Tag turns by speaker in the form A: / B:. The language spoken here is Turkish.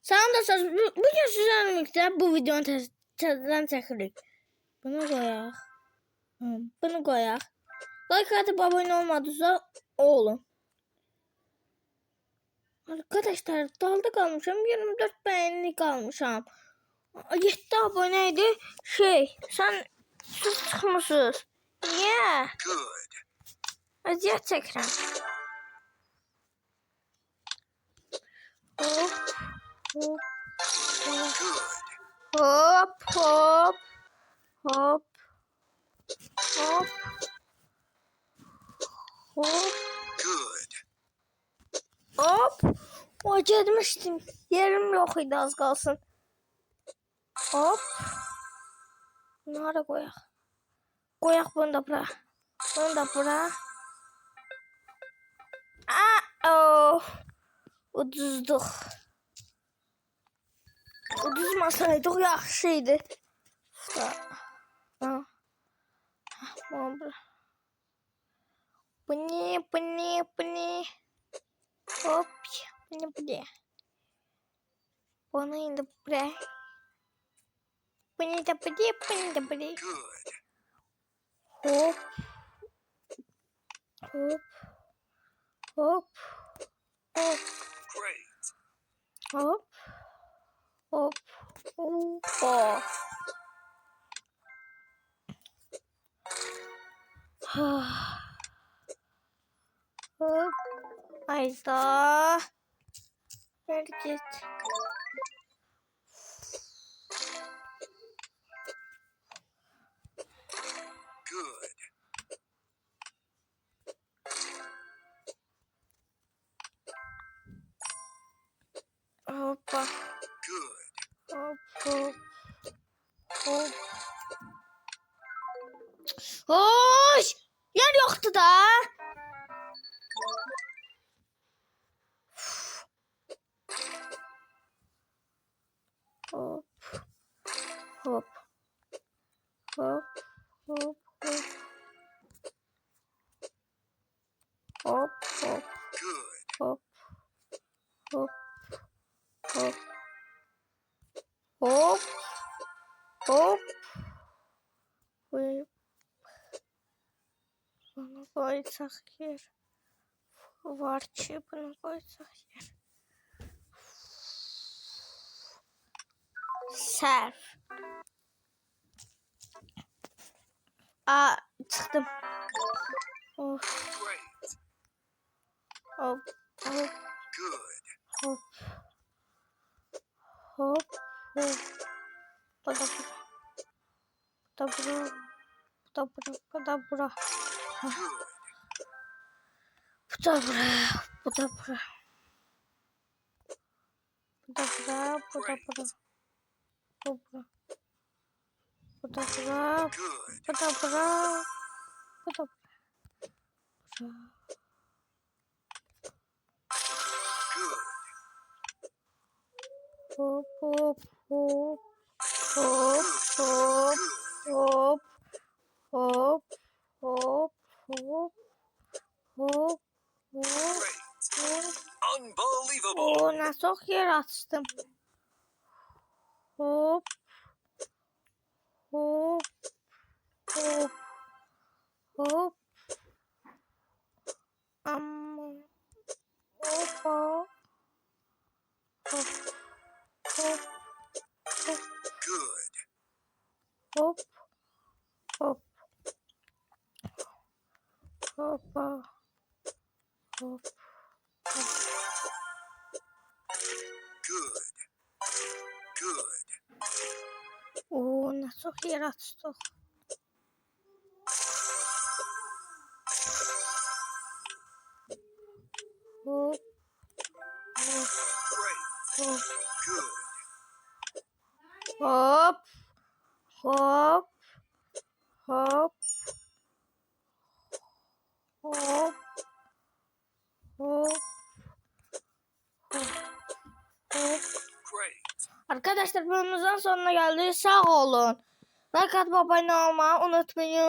A: Sen de söz. Bugün sizlerle birlikte bu videonun tezden çekirik. Bunu koyak. Bunu koyak. Like atıp abone olmadıysa olun. Arkadaşlar dalda kalmışım. 24 beğeni kalmışım. 7 aboneydi. Sen siz çıkmışsınız. Niye? Aziyet çəkirəm. Hop. Hop. Hop. Hop. Hop. Hop. Hop. Hop. O gelmiştim. Yerim yok idi az kalsın. Hop. Nereye koyak? Koyak bunu da bura. Bunu da bura. Oh. Uduzduk. Uduzmasaydık yaxşıydı. Bu ne? Hop. Bu ne? Bunu indi buraya. Bunu da buraya. Hop. Hop. Hop. Hop. Hop. Hop. Hoppa. Hop. Hayda. Gel git. Hoppa. Hop hop. Hop. Hoş! Yer yoktu da. Hop. Hop. Hop. Hop. Hop. Hop. Hop. Hop. Hop. Hop. Hop. Hop. Bunu koyacak yer var ki bunu koyacak yer. Serv. Çıktım. Of. Hop. Hop. Hop. Hop. Hop. Bu da bura. Bu da bura. Bu da bura. Bu da bura. Bu da bura. Bu da bura. Bu bura. Bu da bura. Bu da bura. Bu da bura. Hop hop hop. Hop hop hop. Hop hop hop. Hop hop.
B: Unbelievable.
A: Nasıl yer açtım. Hop. Hop. Hop. Hop. Hoppa. Hop. Hop. Hop. Hop. Hop. Hoppa. Hop. Nasıl yer açtık. Hop. Hop. Hop. Hop. Hop. Hop. Hop. Hop. Arkadaşlar bölümümüzün sonuna geldik. Sağ olun. Like atıp abone olmayı unutmayın.